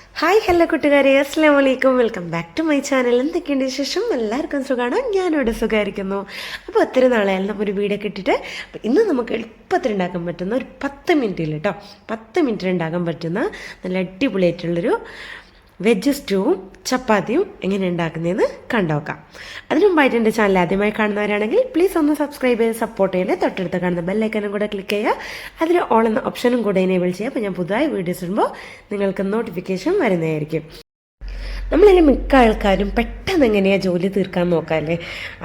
Hi hello കൂട്ടുകാരെ, അസ്സലാമു അലൈക്കും. Welcome back to my channel. എന്തൊക്കെയുണ്ട് വിശേഷം? എല്ലാവർക്കും സുഖമാണ്. ഞാനിവിടെ സുഖമായിരിക്കുന്നു. അപ്പോൾ ഒത്തിരി നാളെയായാലും ഒരു വീഡിയോ കിട്ടിയിട്ട് ഇന്ന് നമുക്ക് എളുപ്പത്തിൽ ഉണ്ടാക്കാൻ പറ്റുന്ന ഒരു 10 മിനിറ്റിൽ കേട്ടോ 10 മിനിറ്റിൽ ഉണ്ടാക്കാൻ പറ്റുന്ന നല്ല അടിപൊളിയായിട്ടുള്ളൊരു വെജ് സ്റ്റൂവും ചപ്പാത്തിയും എങ്ങനെ ഉണ്ടാക്കുന്നതെന്ന് കണ്ടുനോക്കാം. അതിനു മുമ്പായിട്ട് എൻ്റെ ചാനൽ ആദ്യമായി കാണുന്നവരാണെങ്കിൽ പ്ലീസ് ഒന്ന് സബ്സ്ക്രൈബ് ചെയ്ത് സപ്പോർട്ട് ചെയ്ത് തൊട്ടടുത്ത് കാണുന്ന ബെല്ലൈക്കനും കൂടെ ക്ലിക്ക് ചെയ്യുക. അതിൽ ഓൾ എന്ന ഓപ്ഷനും കൂടെ എനേബിൾ ചെയ്യുക. അപ്പോൾ ഞാൻ പുതുതായി വീഡിയോസ് ഇടുമ്പോൾ നിങ്ങൾക്ക് നോട്ടിഫിക്കേഷൻ വരുന്നതായിരിക്കും. നമ്മളിൽ മിക്ക ആൾക്കാരും പെട്ടെന്ന് എങ്ങനെയാണ് ജോലി തീർക്കാൻ നോക്കാമല്ലേ,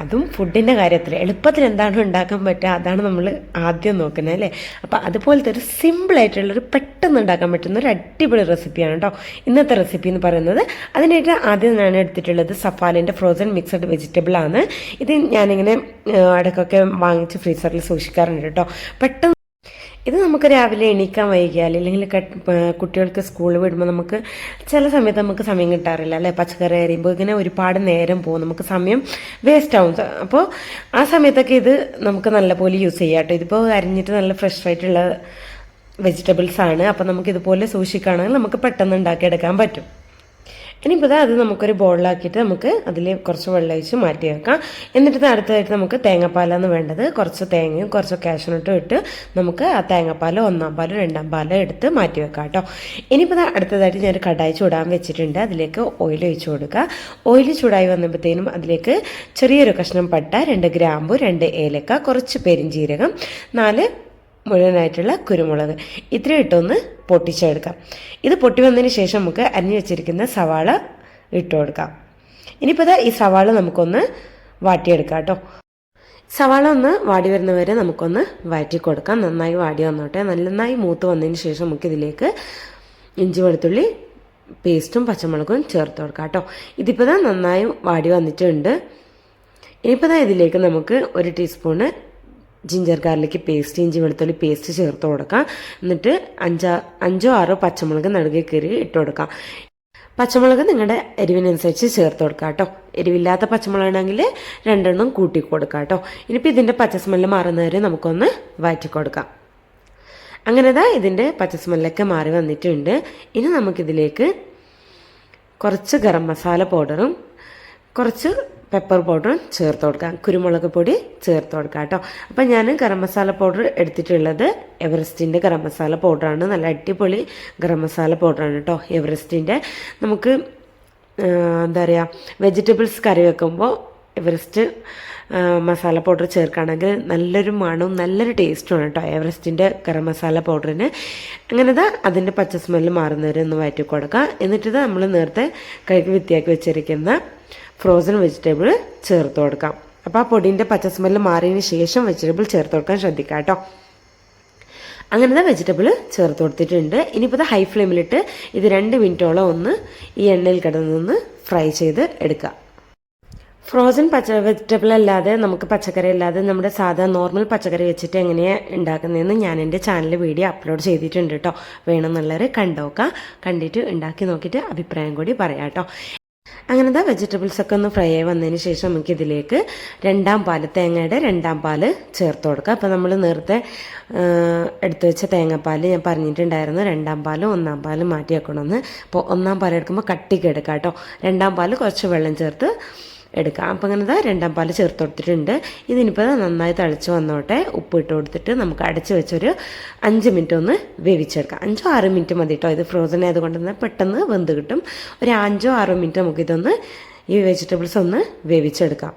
അതും ഫുഡിൻ്റെ കാര്യത്തിൽ എളുപ്പത്തിൽ എന്താണ് ഉണ്ടാക്കാൻ പറ്റുക അതാണ് നമ്മൾ ആദ്യം നോക്കുന്നത് അല്ലേ. അപ്പോൾ അതുപോലത്തെ ഒരു സിമ്പിളായിട്ടുള്ളൊരു പെട്ടെന്ന് ഉണ്ടാക്കാൻ പറ്റുന്ന ഒരു അടിപൊളി റെസിപ്പിയാണ് കേട്ടോ ഇന്നത്തെ റെസിപ്പി എന്ന് പറയുന്നത്. അതിനായിട്ട് ആദ്യം ഞാൻ എടുത്തിട്ടുള്ളത് സഫാലിൻ്റെ ഫ്രോസൺ മിക്സഡ് വെജിറ്റബിൾ ആണ്. ഇത് ഞാനിങ്ങനെ ഇടയ്ക്കൊക്കെ വാങ്ങിച്ച് ഫ്രീസറിൽ സൂക്ഷിക്കാറുണ്ട് കേട്ടോ. പെട്ടെന്ന് ഇത് നമുക്ക് രാവിലെ എണീക്കാൻ വൈകിയാൽ അല്ലെങ്കിൽ കുട്ടികൾക്ക് സ്കൂളിൽ വിടുമ്പോൾ നമുക്ക് ചില സമയത്ത് നമുക്ക് സമയം കിട്ടാറില്ല അല്ലേ. പച്ചക്കറി അരിയുമ്പോൾ ഇങ്ങനെ ഒരുപാട് നേരം പോകും, നമുക്ക് സമയം വേസ്റ്റ് ആവും. അപ്പോൾ ആ സമയത്തൊക്കെ ഇത് നമുക്ക് നല്ലപോലെ യൂസ് ചെയ്യാം കേട്ടോ. ഇതിപ്പോൾ അരിഞ്ഞിട്ട് നല്ല ഫ്രഷ് ആയിട്ടുള്ള വെജിറ്റബിൾസ് ആണ്. അപ്പോൾ നമുക്ക് ഇതുപോലെ സൂക്ഷിക്കുകയാണെങ്കിൽ നമുക്ക് പെട്ടെന്ന് ഉണ്ടാക്കിയെടുക്കാൻ പറ്റും. ഇനിയിപ്പോൾ അത് നമുക്കൊരു ബോളിലാക്കിയിട്ട് നമുക്ക് അതിൽ കുറച്ച് വെള്ളം ഒഴിച്ച് മാറ്റി വെക്കാം. എന്നിട്ട് അടുത്തതായിട്ട് നമുക്ക് തേങ്ങാപ്പാലാണ് വേണ്ടത്. കുറച്ച് തേങ്ങയും കുറച്ച് കാഷ്നട്ടും ഇട്ട് നമുക്ക് ആ തേങ്ങാപ്പാൽ 1-ാം പാലും 2-ാം പാലും എടുത്ത് മാറ്റി വെക്കാം കേട്ടോ. ഇനിയിപ്പോൾ അടുത്തതായിട്ട് ഞാൻ കടായി ചൂടാൻ വെച്ചിട്ടുണ്ട്. അതിലേക്ക് ഓയിൽ ഒഴിച്ച് കൊടുക്കുക. ഓയിൽ ചൂടായി വന്നപ്പോഴത്തേനും അതിലേക്ക് ചെറിയൊരു കഷ്ണം പട്ട, 2 ഗ്രാമ്പു, 2 ഏലക്ക, കുറച്ച് പെരിഞ്ജീരകം, 4 മുഴുവനായിട്ടുള്ള കുരുമുളക് ഇത്രയും ഇട്ടൊന്ന് പൊട്ടിച്ചെടുക്കാം. ഇത് പൊട്ടി വന്നതിന് ശേഷം നമുക്ക് അരിഞ്ഞു വെച്ചിരിക്കുന്ന സവാള ഇട്ട് കൊടുക്കാം. ഇനിയിപ്പോൾ ഈ സവാള നമുക്കൊന്ന് വാട്ടിയെടുക്കാം കേട്ടോ. സവാള ഒന്ന് വാടി വരുന്നവരെ നമുക്കൊന്ന് വഴറ്റി കൊടുക്കാം. നന്നായി വാടി വന്നോട്ടെ. നന്നായി മൂത്ത് വന്നതിന് ശേഷം നമുക്കിതിലേക്ക് ഇഞ്ചി വെളുത്തുള്ളി പേസ്റ്റും പച്ചമുളകും ചേർത്ത് കൊടുക്കാം കേട്ടോ. ഇതിപ്പോൾ നന്നായി വാടി വന്നിട്ടുണ്ട്. ഇനിയിപ്പോൾ ഇതിലേക്ക് നമുക്ക് 1 ടീസ്പൂണ് ജിഞ്ചർ ഗാർലിക് പേസ്റ്റ്, ഇഞ്ചി വെളുത്തുള്ളി പേസ്റ്റ് ചേർത്ത് കൊടുക്കാം. എന്നിട്ട് 5-6 പച്ചമുളക് നടുകെ കയറി ഇട്ട് കൊടുക്കാം. പച്ചമുളക് നിങ്ങളുടെ എരിവിനനുസരിച്ച് ചേർത്ത് കൊടുക്കാം കേട്ടോ. എരിവില്ലാത്ത പച്ചമുളകാണെങ്കിൽ 2 എണ്ണം കൂട്ടി കൊടുക്കാം കേട്ടോ. ഇനിയിപ്പോൾ ഇതിൻ്റെ പച്ച സ്മെല്ല് മാറുന്നവരെ നമുക്കൊന്ന് വഴറ്റി കൊടുക്കാം. അങ്ങനെ ഇതിൻ്റെ പച്ച സ്മെല്ലൊക്കെ മാറി വന്നിട്ടുണ്ട്. ഇനി നമുക്കിതിലേക്ക് കുറച്ച് ഗരം മസാല പൗഡറും കുറച്ച് പെപ്പർ പൗഡറും ചേർത്ത് കൊടുക്കാം. കുരുമുളക് പൊടി ചേർത്ത് കൊടുക്കാം കേട്ടോ. അപ്പം ഞാൻ ഗരം മസാല പൗഡർ എടുത്തിട്ടുള്ളത് എവറസ്റ്റിൻ്റെ ഗരം മസാല പൗഡറാണ്. നല്ല അടിപൊളി ഗരം മസാല പൗഡറാണ് കേട്ടോ എവറസ്റ്റിൻ്റെ. നമുക്ക് എന്താ പറയുക, വെജിറ്റബിൾസ് കറി വെക്കുമ്പോൾ എവറസ്റ്റ് മസാല പൗഡർ ചേർക്കുകയാണെങ്കിൽ നല്ലൊരു മണവും നല്ലൊരു ടേസ്റ്റുമാണ് കേട്ടോ എവറസ്റ്റിൻ്റെ ഗരം മസാല പൗഡറിന്. അങ്ങനെ അതിൻ്റെ പച്ച സ്മെല്ല് മാറുന്നവരെ ഒന്ന് വഴറ്റി കൊടുക്കുക. എന്നിട്ട് നമ്മൾ നേരത്തെ കഴുകി വൃത്തിയാക്കി വെച്ചിരിക്കുന്ന ഫ്രോസൺ വെജിറ്റബിൾ ചേർത്ത് കൊടുക്കാം. അപ്പോൾ ആ പൊടിൻ്റെ പച്ച സ്മെല്ല് മാറിയതിന് ശേഷം വെജിറ്റബിൾ ചേർത്ത് കൊടുക്കാൻ ശ്രദ്ധിക്കാം കേട്ടോ. അങ്ങനെ വെജിറ്റബിൾ ചേർത്ത് കൊടുത്തിട്ടുണ്ട്. ഇനിയിപ്പോൾ ഹൈ ഫ്ലെയിമിലിട്ട് ഇത് 2 മിനിറ്റോളം ഒന്ന് ഈ എണ്ണയിൽ കിടന്നൊന്ന് ഫ്രൈ ചെയ്ത് എടുക്കുക. ഫ്രോസൺ വെജിറ്റബിൾ അല്ലാതെ നമുക്ക് പച്ചക്കറി അല്ലാതെ നമ്മുടെ സാധാ നോർമൽ പച്ചക്കറി വെച്ചിട്ട് എങ്ങനെയാണ് ഉണ്ടാക്കുന്നതെന്ന് ഞാൻ എൻ്റെ ചാനലിൽ വീഡിയോ അപ്ലോഡ് ചെയ്തിട്ടുണ്ട് കേട്ടോ. വേണമെന്നുള്ളവർ കണ്ടുനോക്കാം. കണ്ടിട്ട് ഉണ്ടാക്കി നോക്കിയിട്ട് അഭിപ്രായം കൂടി പറയാം കേട്ടോ. അങ്ങനെ വെജിറ്റബിൾസൊക്കെ ഒന്ന് ഫ്രൈ ആയി വന്നതിന് ശേഷം നമുക്കിതിലേക്ക് 2-ാം പാല്, തേങ്ങയുടെ 2-ാം പാല് ചേർത്ത് കൊടുക്കുക. അപ്പോൾ നമ്മൾ നേരത്തെ എടുത്തു വെച്ച തേങ്ങാപ്പാൽ ഞാൻ പറഞ്ഞിട്ടുണ്ടായിരുന്നു 2-ാം പാലും 1-ാം പാലും മാറ്റി വെക്കണമെന്ന്. അപ്പോൾ 1-ാം പാൽ എടുക്കുമ്പോൾ കട്ടിക്ക് എടുക്കാം കേട്ടോ. 2-ാം പാല് കുറച്ച് വെള്ളം ചേർത്ത് എടുക്കാം. അപ്പോൾ അങ്ങനെ 2-ാം പാല് ചേർത്ത് കൊടുത്തിട്ടുണ്ട്. ഇതിനിപ്പോൾ നന്നായി തിളച്ച് വന്നോട്ടെ. ഉപ്പ് ഇട്ട് കൊടുത്തിട്ട് നമുക്ക് അടച്ച് വെച്ചൊരു 5 മിനിറ്റ് ഒന്ന് വേവിച്ചെടുക്കാം. 5-6 മിനിറ്റ് മതി കേട്ടോ. ഇത് ഫ്രോസൺ ആയതുകൊണ്ട് തന്നെ പെട്ടെന്ന് വെന്ത് കിട്ടും. ഒരു 5-6 മിനിറ്റ് നമുക്കിതൊന്ന് ഈ വെജിറ്റബിൾസ് ഒന്ന് വേവിച്ചെടുക്കാം.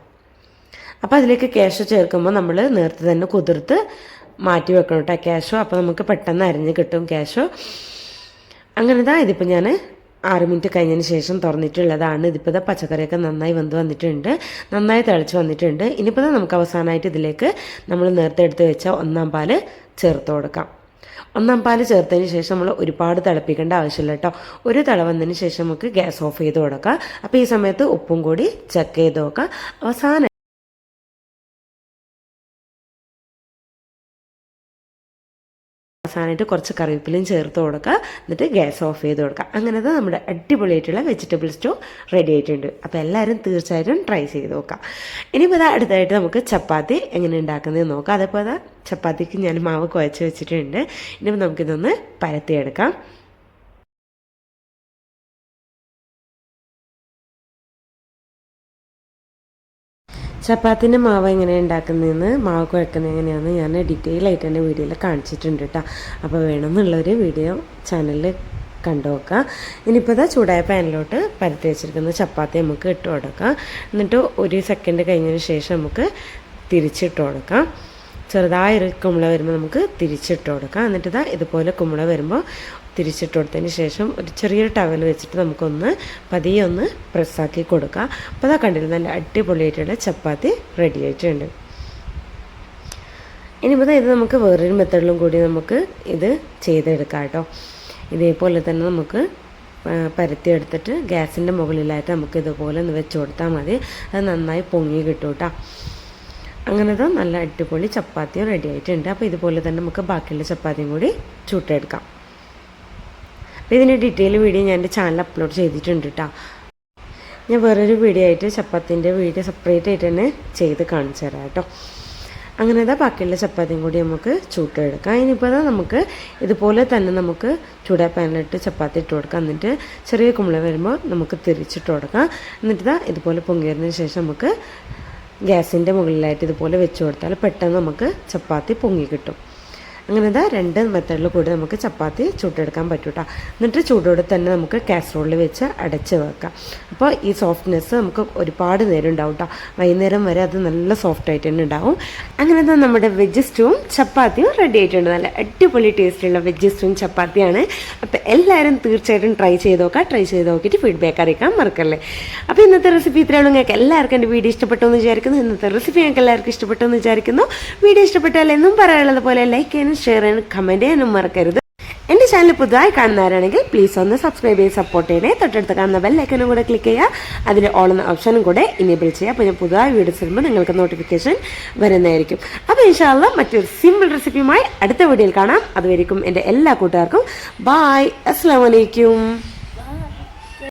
അപ്പോൾ അതിലേക്ക് കാഷ്യൂ ചേർക്കുമ്പോൾ നമ്മൾ നേരത്തെ തന്നെ കുതിർത്ത് മാറ്റി വെക്കണം കേട്ടോ കാഷ്യൂ. അപ്പോൾ നമുക്ക് പെട്ടെന്ന് അരിഞ്ഞ് കിട്ടും കാഷ്യൂ. അങ്ങനെ ഇതിപ്പോൾ ഞാൻ 6 മിനിറ്റ് കഴിഞ്ഞതിന് ശേഷം തുറന്നിട്ടുള്ളതാണ്. ഇതിപ്പോൾ പച്ചക്കറിയൊക്കെ നന്നായി വെന്ത് വന്നിട്ടുണ്ട്, നന്നായി തിളച്ച് വന്നിട്ടുണ്ട്. ഇനിയിപ്പോൾ നമുക്ക് അവസാനമായിട്ട് ഇതിലേക്ക് നമ്മൾ നേരത്തെ എടുത്ത് വെച്ച 1-ാം പാല് ചേർത്ത് കൊടുക്കാം. 1-ാം പാല് ചേർത്തതിന് ശേഷം നമ്മൾ ഒരുപാട് തിളപ്പിക്കേണ്ട ആവശ്യമില്ല കേട്ടോ. ഒരു തിള വന്നതിന് ശേഷം നമുക്ക് ഗ്യാസ് ഓഫ് ചെയ്ത് കൊടുക്കാം. അപ്പോൾ ഈ സമയത്ത് ഉപ്പും കൂടി ചെക്ക് ചെയ്ത് നോക്കാം. അവസാനമായിട്ട് കുറച്ച് കറിവേപ്പിലയും ചേർത്ത് കൊടുക്കുക. എന്നിട്ട് ഗ്യാസ് ഓഫ് ചെയ്ത് കൊടുക്കുക. അങ്ങനെ നമ്മുടെ അടിപൊളിയായിട്ടുള്ള വെജിറ്റബിൾ സ്റ്റൂ റെഡി ആയിട്ടുണ്ട്. അപ്പോൾ എല്ലാവരും തീർച്ചയായിട്ടും ട്രൈ ചെയ്ത് നോക്കാം. ഇനിയിപ്പോൾ അടുത്തായിട്ട് നമുക്ക് ചപ്പാത്തി എങ്ങനെ ഉണ്ടാക്കുന്നത് നോക്കാം. അതേപോലെ ചപ്പാത്തിക്ക് ഞാൻ മാവ് കുഴച്ച് വെച്ചിട്ടുണ്ട്. ഇനിയിപ്പോൾ നമുക്കിതൊന്ന് പരത്തിയെടുക്കാം. ചപ്പാത്തിൻ്റെ മാവ് എങ്ങനെയാണ് ഉണ്ടാക്കുന്നതെന്ന് മാവ് കുഴക്കുന്നത് എങ്ങനെയാണെന്ന് ഞാൻ ഡീറ്റെയിൽ ആയിട്ട് എൻ്റെ വീഡിയോയിൽ കാണിച്ചിട്ടുണ്ട് കേട്ടോ. അപ്പോൾ വേണമെന്നുള്ളൊരു വീഡിയോ ചാനലിൽ കണ്ടു നോക്കുക. ഇനിയിപ്പോൾ ഇതാ ചൂടായ പാനിലോട്ട് പരത്തി വെച്ചിരിക്കുന്ന ചപ്പാത്തി നമുക്ക് ഇട്ട് കൊടുക്കാം. എന്നിട്ട് 1 സെക്കൻഡ് കഴിഞ്ഞതിന് ശേഷം നമുക്ക് തിരിച്ചിട്ട് കൊടുക്കാം. ചെറുതായൊരു കുമ്പള വരുമ്പോൾ നമുക്ക് തിരിച്ചിട്ട് കൊടുക്കാം. എന്നിട്ട് ഇതാ ഇതുപോലെ കുമ്പള വരുമ്പോൾ തിരിച്ചിട്ട് കൊടുത്തതിന് ശേഷം ഒരു ചെറിയൊരു ടവൽ വെച്ചിട്ട് നമുക്കൊന്ന് പതിയെ ഒന്ന് പ്രസ്സാക്കി കൊടുക്കാം. അപ്പോൾ അതാ കണ്ടില്ല, നല്ല അടിപൊളിയായിട്ടുള്ള ചപ്പാത്തി റെഡി ആയിട്ടുണ്ട്. ഇനിയിപ്പോൾ ഇത് നമുക്ക് വേറൊരു മെത്തേഡിലും കൂടി നമുക്ക് ഇത് ചെയ്തെടുക്കാം കേട്ടോ. ഇതേപോലെ തന്നെ നമുക്ക് പരത്തിയെടുത്തിട്ട് ഗ്യാസിൻ്റെ മുകളിലായിട്ട് നമുക്ക് ഇതുപോലെ ഒന്ന് വെച്ച് കൊടുത്താൽ മതി. അത് നന്നായി പൊങ്ങി കിട്ടും കേട്ടോ. അങ്ങനത്തെ നല്ല അടിപൊളി ചപ്പാത്തിയും റെഡി ആയിട്ടുണ്ട്. അപ്പോൾ ഇതുപോലെ തന്നെ നമുക്ക് ബാക്കിയുള്ള ചപ്പാത്തിയും കൂടി ചുട്ടെടുക്കാം. അപ്പോൾ ഇതിൻ്റെ ഡീറ്റെയിൽ വീഡിയോ ഞാൻ എൻ്റെ ചാനൽ അപ്ലോഡ് ചെയ്തിട്ടുണ്ട് കേട്ടോ. ഞാൻ വേറൊരു വീഡിയോ ആയിട്ട് ചപ്പാത്തിൻ്റെ വീഡിയോ സെപ്പറേറ്റ് ആയിട്ട് തന്നെ ചെയ്ത് കാണിച്ചു തരാം കേട്ടോ. അങ്ങനെ ബാക്കിയുള്ള ചപ്പാത്തിയും കൂടി നമുക്ക് ചുട്ടെടുക്കാം. ഇനിയിപ്പോൾ നമുക്ക് ഇതുപോലെ തന്നെ നമുക്ക് ചൂടായ പാനിലിട്ട് ചപ്പാത്തി ഇട്ട് കൊടുക്കാം. എന്നിട്ട് ചെറിയ കുമ്പള വരുമ്പോൾ നമുക്ക് തിരിച്ചിട്ട് കൊടുക്കാം. എന്നിട്ട് ഇതുപോലെ പൊങ്ങി വരുന്നതിന് ശേഷം നമുക്ക് ഗ്യാസിൻ്റെ മുകളിലായിട്ട് ഇതുപോലെ വെച്ച് കൊടുത്താൽ പെട്ടെന്ന് നമുക്ക് ചപ്പാത്തി പൊങ്ങി കിട്ടും. അങ്ങനെ 2 മെത്തേഡിൽ കൂടി നമുക്ക് ചപ്പാത്തി ചുട്ടെടുക്കാൻ പറ്റും കേട്ടോ. എന്നിട്ട് ചൂടോടെ തന്നെ നമുക്ക് കാസറോളിൽ വെച്ച് അടച്ച് വെക്കാം. അപ്പോൾ ഈ സോഫ്റ്റ്നെസ് നമുക്ക് ഒരുപാട് നേരം ഉണ്ടാവും കേട്ടോ. വൈകുന്നേരം വരെ അത് നല്ല സോഫ്റ്റ് ആയിട്ട് തന്നെ ഉണ്ടാവും. അങ്ങനെ നമ്മുടെ വെജ് സ്റ്റൂവും ചപ്പാത്തിയും റെഡി ആയിട്ടുണ്ട്. നല്ല അടിപൊളി ടേസ്റ്റുള്ള വെജ് സ്റ്റൂവും ചപ്പാത്തിയാണ്. അപ്പോൾ എല്ലാവരും തീർച്ചയായിട്ടും ട്രൈ ചെയ്ത് നോക്കാം. ട്രൈ ചെയ്ത് നോക്കിയിട്ട് ഫീഡ്ബാക്ക് അറിയിക്കാൻ മറക്കല്ലേ. അപ്പോൾ ഇന്നത്തെ റെസിപ്പി ഇത്രയുള്ളൂ. നിങ്ങൾക്ക് എല്ലാവർക്കും എൻ്റെ വീഡിയോ ഇഷ്ടപ്പെട്ടു എന്ന് വിചാരിക്കുന്നു. ഇന്നത്തെ റെസിപ്പി നിങ്ങൾക്ക് എല്ലാവർക്കും ഇഷ്ടപ്പെട്ടു എന്ന് വിചാരിക്കുന്നു. വീഡിയോ ഇഷ്ടപ്പെട്ടാൽ എന്നും പറയാനുള്ളത് പോലെ ലൈക്ക് ചെയ്യാനും ഷെയർ ചെയ്യാനും കമൻറ്റ് ചെയ്യാനും മറക്കരുത്. എൻ്റെ ചാനൽ പുതുതായി കാണുന്നവരാണെങ്കിൽ പ്ലീസ് ഒന്ന് സബ്സ്ക്രൈബ് ചെയ്ത് സപ്പോർട്ട് ചെയ്യണേ. തൊട്ടടുത്ത് കാണുന്ന ബെല്ലൈക്കനും കൂടെ ക്ലിക്ക് ചെയ്യുക. അതിൽ ഓൾ എന്ന ഓപ്ഷനും കൂടെ ഇനേബിൾ ചെയ്യുക. അപ്പോൾ ഞാൻ പുതുതായി വീഡിയോസ് വരുമ്പോൾ നിങ്ങൾക്ക് നോട്ടിഫിക്കേഷൻ വരുന്നതായിരിക്കും. അപ്പോൾ ഇൻഷാ അല്ലാഹ് മറ്റൊരു സിമ്പിൾ റെസിപ്പിയുമായി അടുത്ത വീഡിയോയിൽ കാണാം. അതുവരെയും എൻ്റെ എല്ലാ കൂട്ടുകാർക്കും ബായ്, അസ്സലാമു അലൈക്കും.